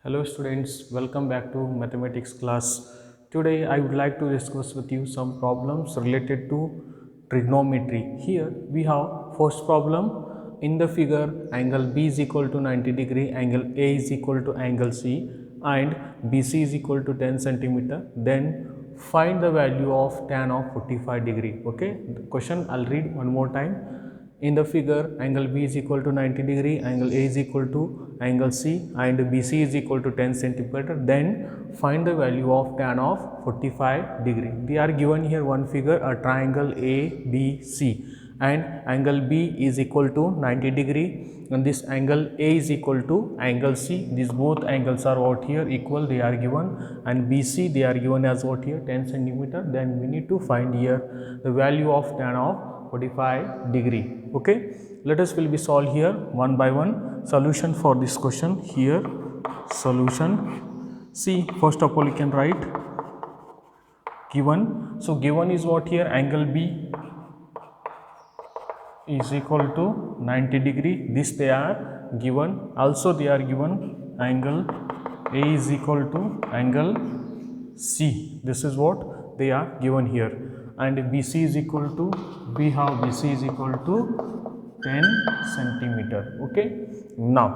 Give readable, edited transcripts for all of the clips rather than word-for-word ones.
Hello students, welcome back to mathematics class. Today I would like to discuss with you some problems related to trigonometry. Here we have first problem. In the figure, angle B is equal to 90 degree, angle A is equal to angle C and BC is equal to 10 centimeter. Then find the value of tan of 45 degree. Okay, the question I'll read one more time. In the figure, angle B is equal to 90 degree, angle A is equal to angle C and BC is equal to 10 centimeter. Then find the value of tan of 45 degree. They are given here one figure, a triangle ABC, and angle B is equal to 90 degree and this angle A is equal to angle C. These both angles are what here equal, they are given, and BC they are given as what here 10 centimeter. Then we need to find here the value of tan of 45 degree. Okay, let us will be solve here one by one. Solution for this question here, solution. See, first of all you can write given. So given is what here, angle B is equal to 90 degree. This they are given. Also they are given angle A is equal to angle C. This is what they are given here. And BC is equal to, we have BC is equal to 10 centimeter. Okay. Now,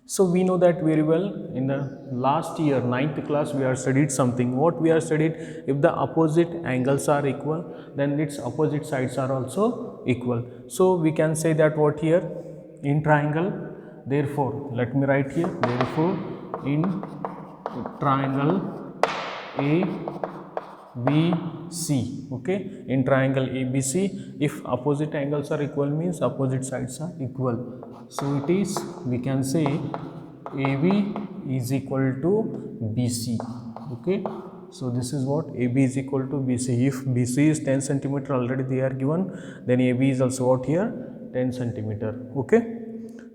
so we know that very well. In the last year, 9th class, we have studied something. What we have studied, if the opposite angles are equal, then its opposite sides are also equal. So we can say that what here, in triangle, therefore, let me write here, therefore, in triangle ABC, okay, in triangle ABC, if opposite angles are equal means opposite sides are equal. So it is, we can say AB is equal to BC, okay. So this is what AB is equal to BC. If BC is 10 centimeter already they are given, then AB is also what here 10 centimeter, okay.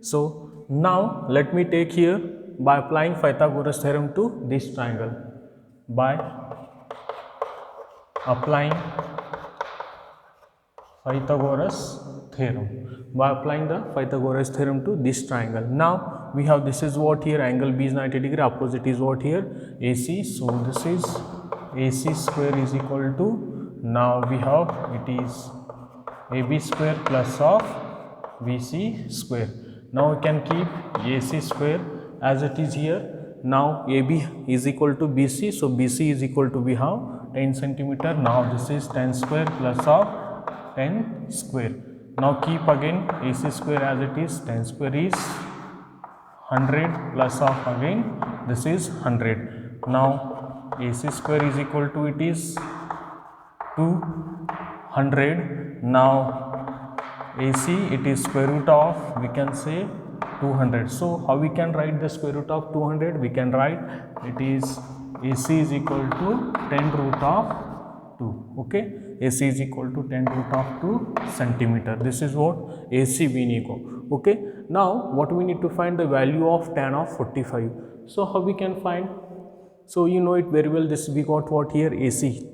So now let me take here by applying Pythagoras theorem to this triangle. By applying Pythagoras theorem, by applying the Pythagoras theorem to this triangle. Now we have, this is what here, angle B is 90 degree, opposite is what here AC. So this is AC square is equal to, now we have it is AB square plus of BC square. Now we can keep AC square as it is here. Now AB is equal to BC, so BC is equal to, we have 10 centimeter. Now this is 10 square plus of 10 square. Now keep again AC square as it is, 10 square is 100 plus of again this is 100. Now AC square is equal to, it is 200. Now AC, it is square root of, we can say 200. So how we can write the square root of 200? We can write it is AC is equal to 10 root of 2. Okay, AC is equal to 10 root of 2 centimeter. This is what AC we need. Okay, now what we need to find the value of tan of 45. So how we can find? So you know it very well. This we got what here, AC.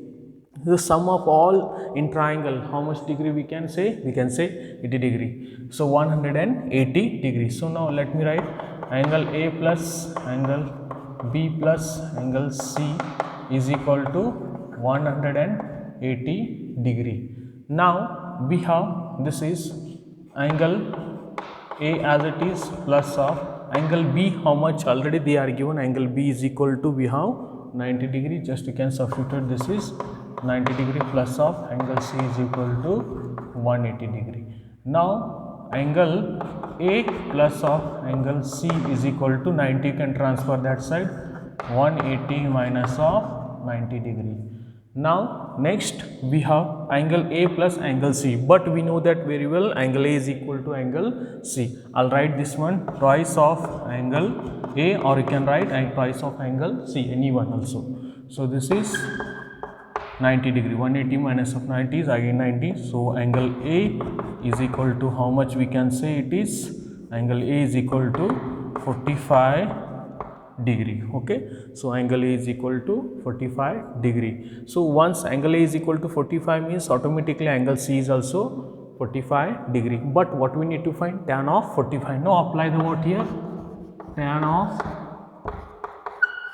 The sum of all in triangle, how much degree we can say? We can say 80 degree. So 180 degree. So now let me write angle A plus angle B plus angle C is equal to 180 degree. Now we have, this is angle A as it is plus of angle B, how much already they are given, angle B is equal to, we have 90 degree, just you can substitute, this is 90 degree plus of angle C is equal to 180 degree. Now angle A plus of angle C is equal to 90, you can transfer that side, 180 minus of 90 degree. Now next we have angle A plus angle C, but we know that very well angle A is equal to angle C. I'll write this one twice of angle A, or you can write twice of angle C, anyone also. So this is 90 degree, 180 minus of 90 is again 90. So angle A is equal to, how much we can say it is, angle A is equal to 45 degree. Okay, so angle A is equal to 45 degree. So once angle A is equal to 45 means automatically angle C is also 45 degree. But what we need to find? Tan of 45. Now apply the what here? Tan of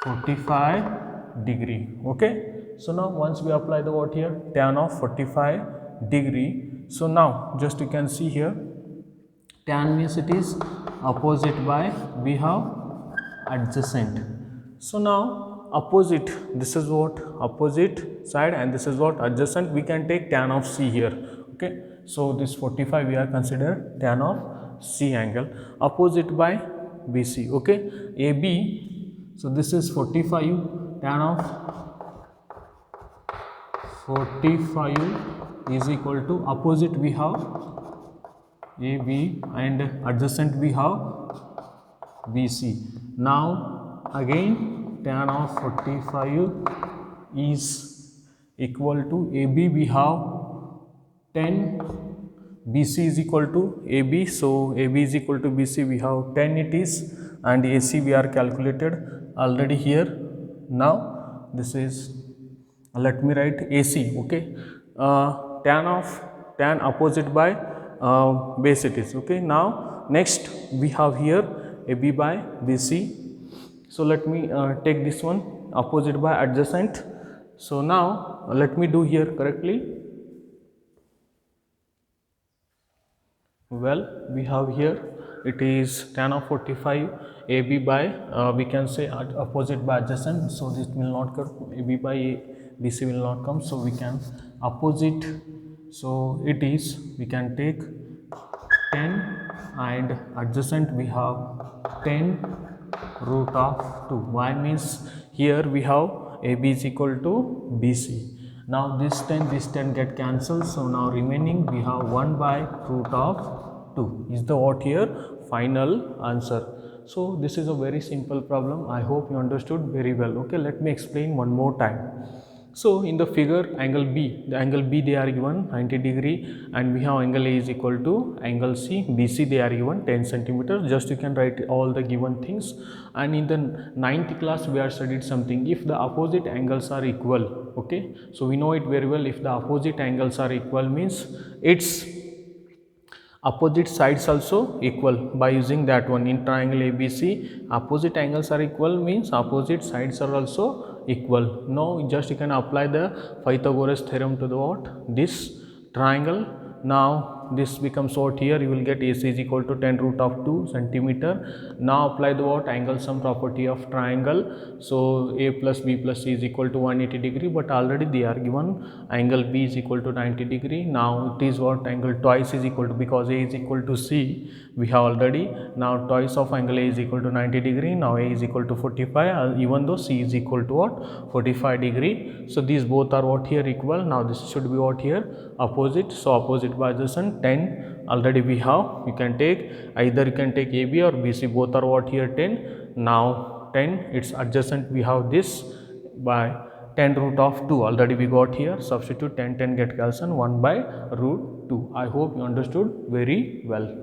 45 degree. Okay, so now once we apply the what here, tan of 45 degree. So now just you can see here, tan means it is opposite by we have adjacent. So now opposite, this is what opposite side and this is what adjacent. We can take tan of C here. Okay, so this 45 we are considered tan of C angle, opposite by BC. Okay, AB, so this is 45, tan of 45 is equal to opposite we have AB and adjacent we have BC. Now again tan of 45 is equal to AB, we have 10, BC is equal to AB, so AB is equal to BC, we have 10 it is, and AC we are calculated already here. Now this is, let me write AC. Okay, tan opposite by base it is. Okay, now next we have here AB by BC. So let me take this one, opposite by adjacent. So now let me do here correctly. Well, we have here it is tan of 45 AB by we can say opposite by adjacent, so this will not come, AB by BC will not come, so we can opposite, so it is, we can take 10 and adjacent we have 10 root of 2. Why means here we have AB is equal to BC. Now this 10 get cancelled, so now remaining we have 1 by root of 2 is the what here final answer. So this is a very simple problem. I hope you understood very well. Okay, let me explain one more time. So in the figure, angle B, the angle B they are given 90 degree and we have angle A is equal to angle C, BC they are given 10 centimeters. Just you can write all the given things. And in the 9th class we are studied something, if the opposite angles are equal. Okay, so we know it very well, if the opposite angles are equal means its opposite sides also equal. By using that one, in triangle ABC opposite angles are equal means opposite sides are also equal. Now just you can apply the Pythagoras theorem to the what, this triangle. Now this becomes what here, you will get AC is equal to 10 root of 2 centimeter. Now apply the what, angle sum property of triangle. So A plus B plus C is equal to 180 degree, but already they are given angle B is equal to 90 degree. Now it is what, angle twice is equal to, because A is equal to C we have already, now twice of angle A is equal to 90 degree. Now A is equal to 45, even though C is equal to what, 45 degree. So these both are what here equal. Now this should be what here opposite, so opposite by adjacent 10 already we have. You can take either, you can take AB or BC, both are what here 10. Now 10 its adjacent we have this by 10 root of 2 already we got here, substitute 10 get cancelled, 1 by root 2. I hope you understood very well.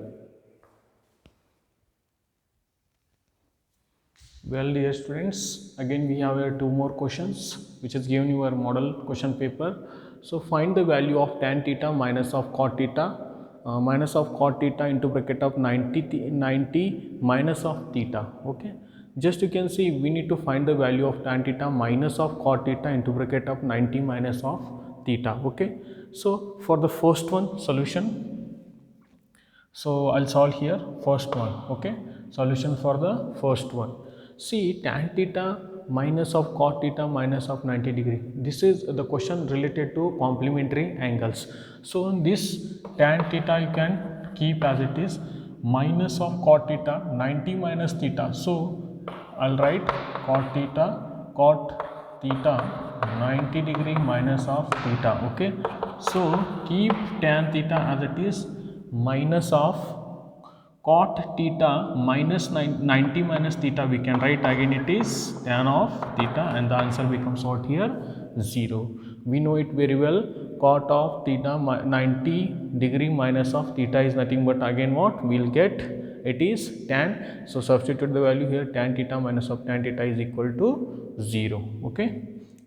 Well dear students, again we have here 2 more questions which is given your model question paper. So find the value of tan theta minus of cot theta, minus of cot theta into bracket of 90 minus of theta. Okay, just you can see we need to find the value of tan theta minus of cot theta into bracket of 90 minus of theta. Okay, so for the first one solution, so I'll solve here first one. Okay, solution for the first one. See, tan theta minus of cot theta minus of 90 degree. This is the question related to complementary angles. So this tan theta you can keep as it is, minus of cot theta 90 minus theta. So I'll write cot theta 90 degree minus of theta. Okay, so keep tan theta as it is, minus of cot theta minus 90 minus theta, we can write again it is tan of theta, and the answer becomes what here 0. We know it very well, cot of theta 90 degree minus of theta is nothing but again what we will get, it is tan. So substitute the value here, tan theta minus of tan theta is equal to 0. Okay,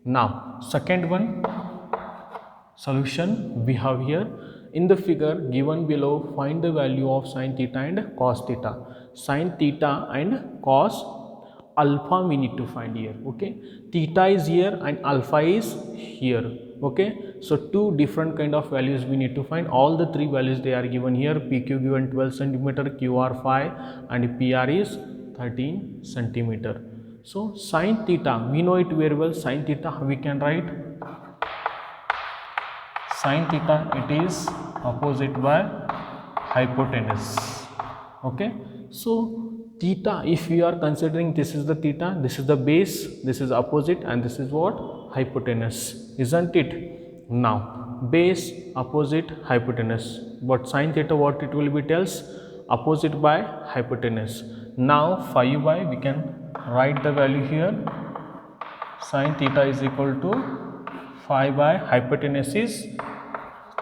now second one solution we have here. In the figure given below, find the value of sin theta and cos theta. Sin theta and cos alpha we need to find here. Okay, theta is here and alpha is here. Okay, so two different kind of values we need to find. All the three values they are given here. PQ given 12 centimeter, QR 5 and PR is 13 centimeter. So sin theta, we know it very well. Sin theta we can write sin theta, it is opposite by hypotenuse. Okay, so theta, if we are considering this is the theta, this is the base, this is opposite and this is what? Hypotenuse, isn't it? Now base, opposite, hypotenuse, but sin theta what it will be tells? Opposite by hypotenuse. Now 5 by, we can write the value here, sin theta is equal to 5 by hypotenuse is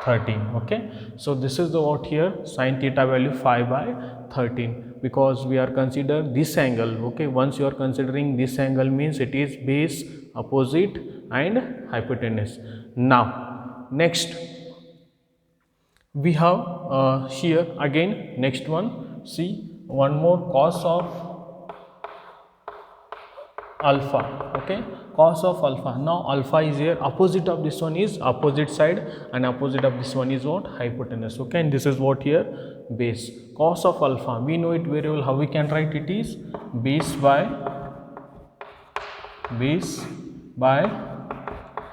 13. Okay, so this is the what here, sin theta value 5 by 13, because we are consider this angle. Okay, once you are considering this angle means it is base, opposite and hypotenuse. Now next we have here again next one, see one more cos of alpha. Okay, cos of alpha. Now alpha is here, opposite of this one is opposite side and opposite of this one is what? Hypotenuse. Okay, and this is what here? Base. Cos of alpha, we know it very well. How we can write it is base by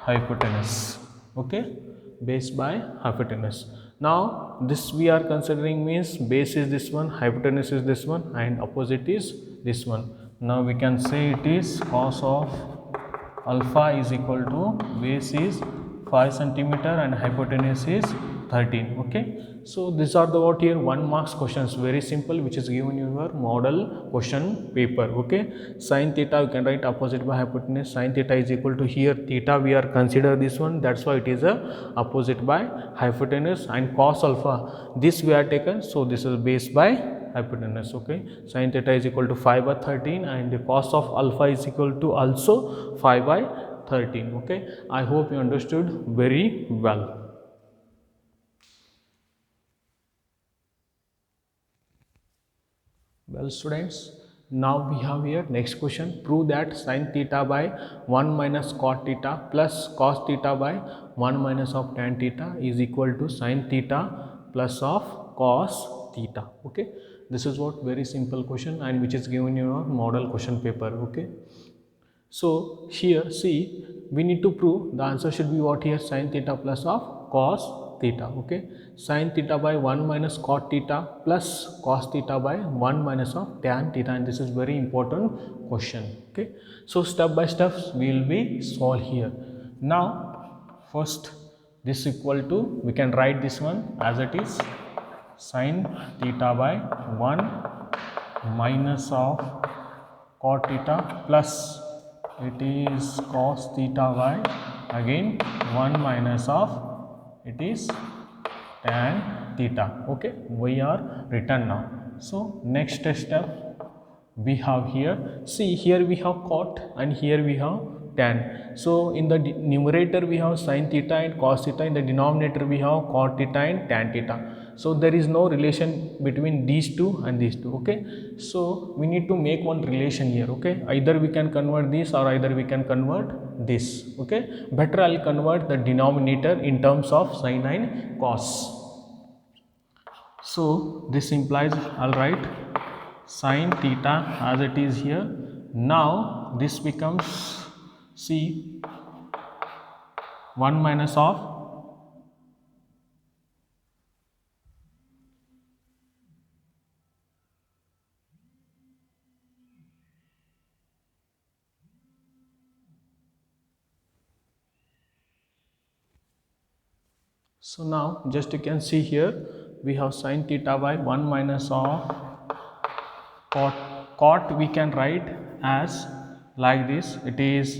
hypotenuse. Okay, base by hypotenuse. Now this we are considering means base is this one, hypotenuse is this one and opposite is this one. Now we can say it is cos of alpha is equal to base is 5 centimeter and hypotenuse is 13. Okay, so these are the what here 1 marks questions, very simple, which is given in your model question paper. Okay, sin theta you can write opposite by hypotenuse. Sin theta is equal to here theta we are consider this one, that's why it is a opposite by hypotenuse, and cos alpha this we are taken, so this is base by hypotenuse. Okay, sin theta is equal to 5 by 13 and the cos of alpha is equal to also 5 by 13. Okay, I hope you understood very well. Well students, now we have here next question, prove that sin theta by 1 minus cot theta plus cos theta by 1 minus of tan theta is equal to sin theta plus of cos theta. Okay, this is what very simple question and which is given in your model question paper. Okay, so here see we need to prove, the answer should be what here, sin theta plus of cos theta. Okay, sin theta by 1 minus cot theta plus cos theta by 1 minus of tan theta, and this is very important question. Okay, so step by step we will be solve here. Now first this equal to, we can write this one as it is, sin theta by 1 minus of cot theta plus it is cos theta by again 1 minus of it is tan theta. Okay, we are written now. So next step we have here, see here we have cot and here we have tan. So in the numerator we have sin theta and cos theta, in the denominator we have cot theta and tan theta. So there is no relation between these two and these two. Okay, so we need to make one relation here. Okay, either we can convert this or either we can convert this. Okay, better I'll convert the denominator in terms of sin and cos. So this implies I'll write sin theta as it is here. Now this becomes, see, 1 minus of so now just you can see here we have sin theta by 1 minus of cot we can write as like this, it is,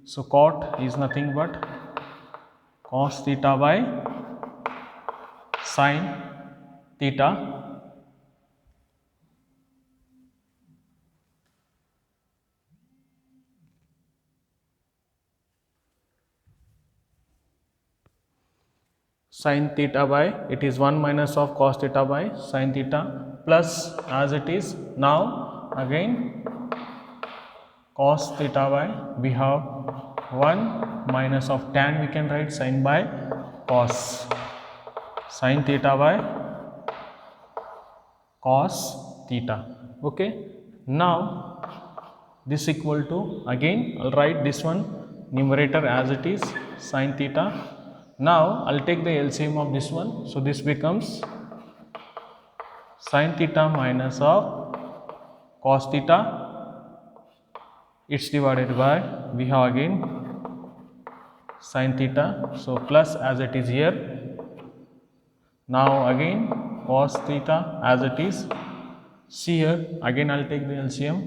so cot is nothing but cos theta by sin theta sin theta by, it is 1 minus of cos theta by sin theta plus as it is. Now again cos theta by, we have 1 minus of tan, we can write sin by cos, sin theta by cos theta. Okay, now this equal to, again I'll write this one numerator as it is, sin theta. Now I'll take the LCM of this one, so this becomes sin theta minus of cos theta, it's divided by, we have again sin theta, so plus as it is here. Now again cos theta as it is, see here again I'll take the LCM,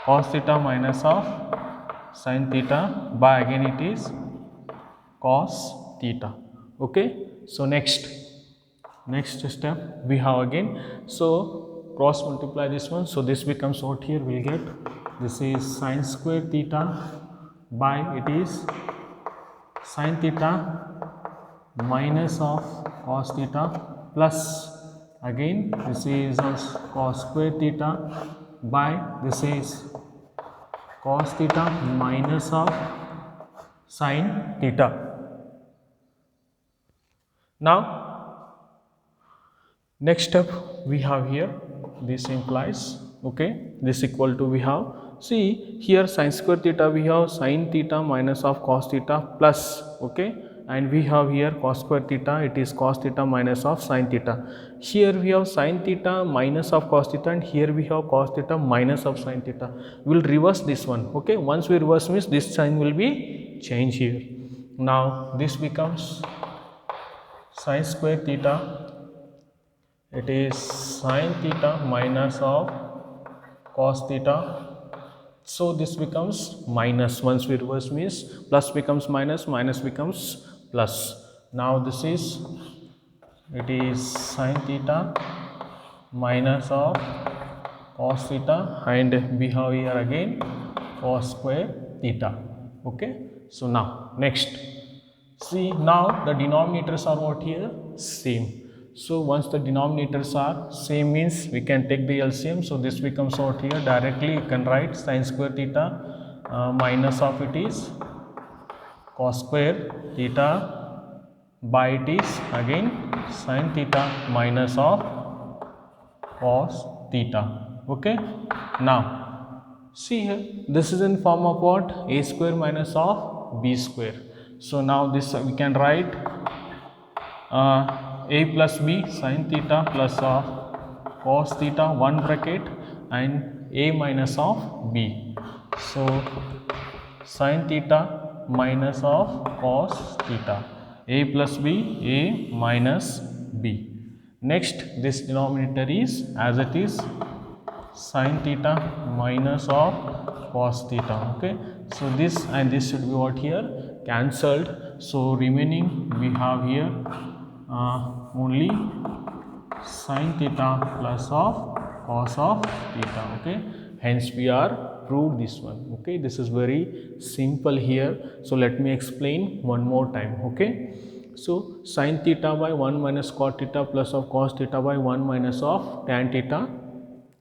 cos theta minus of sin theta by, again it is cos theta. Okay, so next step we have again, so cross multiply this one, so this becomes what here we'll get, this is sin square theta by, it is sin theta minus of cos theta plus, again this is cos square theta by, this is cos theta minus of sin theta. Now next step we have here, this implies, okay, this equal to, we have, see here sin square theta, we have sin theta minus of cos theta plus, okay, and we have here cos square theta, it is cos theta minus of sin theta. Here we have sin theta minus of cos theta, and here we have cos theta minus of sin theta. We will reverse this one. Okay, once we reverse means this sign will be changed here. Now this becomes sin square theta, it is sin theta minus of cos theta. So this becomes minus, once we reverse means plus becomes minus, minus becomes plus. Now this is, it is sin theta minus of cos theta, and we have here again cos square theta. Okay, so now next, see now the denominators are what here, same. So once the denominators are same means we can take the LCM. So this becomes what here, directly you can write sin square theta minus of, it is cos square theta by, it is again sin theta minus of cos theta. Okay, now see here, this is in form of what, a square minus of b square. So now this we can write a plus b sin theta plus of cos theta, one bracket, and a minus of b. So sin theta minus of cos theta, a plus b, a minus b. Next this denominator is as it is, sin theta minus of cos theta. Okay, so this and this should be what here, cancelled. So remaining we have here only sin theta plus of cos of theta. Okay, hence we are proved this one. Okay, this is very simple here. So let me explain one more time. Okay, so sin theta by 1 minus cot theta plus of cos theta by 1 minus of tan theta.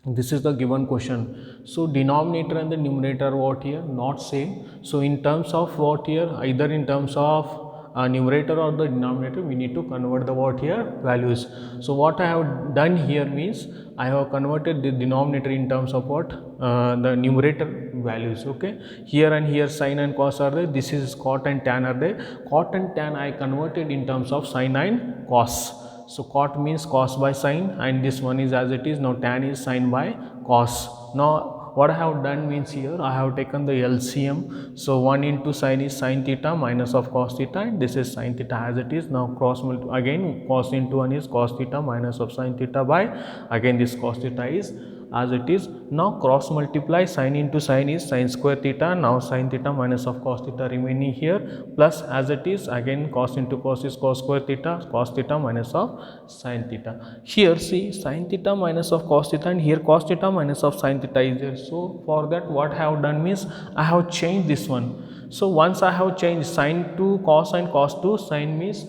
This is the given question. So denominator and the numerator what here, not same. So in terms of what here, either in terms of numerator or the denominator, we need to convert the what here, values. So what I have done here means I have converted the denominator in terms of what, the numerator values. Okay, here and here sin and cos are there, this is cot and tan are there. Cot and tan I converted in terms of sin and cos. So cot means cos by sin, and this one is as it is. Now tan is sin by cos. Now what I have done means here I have taken the LCM. So 1 into sin is sin theta minus of cos theta, and this is sin theta as it is. Now cross multiply, again cos into 1 is cos theta minus of sin theta by, again this cos theta is as it is. Now cross multiply, sin into sin is sin square theta. Now sin theta minus of cos theta remaining here, plus as it is, again cos into cos is cos square theta, cos theta minus of sin theta. Here see sin theta minus of cos theta, and here cos theta minus of sin theta is there. So for that what I have done means I have changed this one. So once I have changed sin to cos and cos to sin means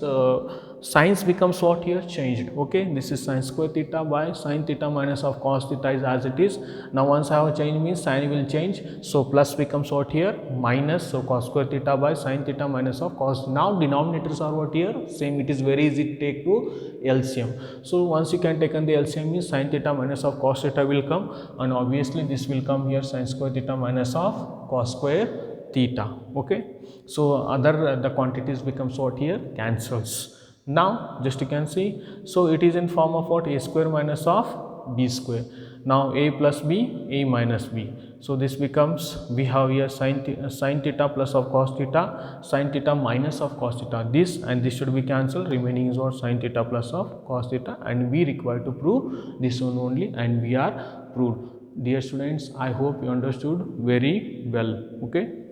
signs becomes what here changed. Okay, this is sin square theta by sin theta minus of cos theta is as it is. Now once I have changed means sign will change, so plus becomes what here minus, so cos square theta by sin theta minus of cos. Now denominators are what here same, it is very easy to take to LCM. So once you can take on the LCM means sin theta minus of cos theta will come, and obviously this will come here sin square theta minus of cos square theta. Okay, so other the quantities becomes what here cancels. Now just you can see, so it is in form of what a square minus of b square. Now a plus b, a minus b, so this becomes, we have here sin theta plus of cos theta, sin theta minus of cos theta, this and this should be cancelled, remaining is what sin theta plus of cos theta, and we require to prove this one only, and we are proved. Dear students, I hope you understood very well. Okay.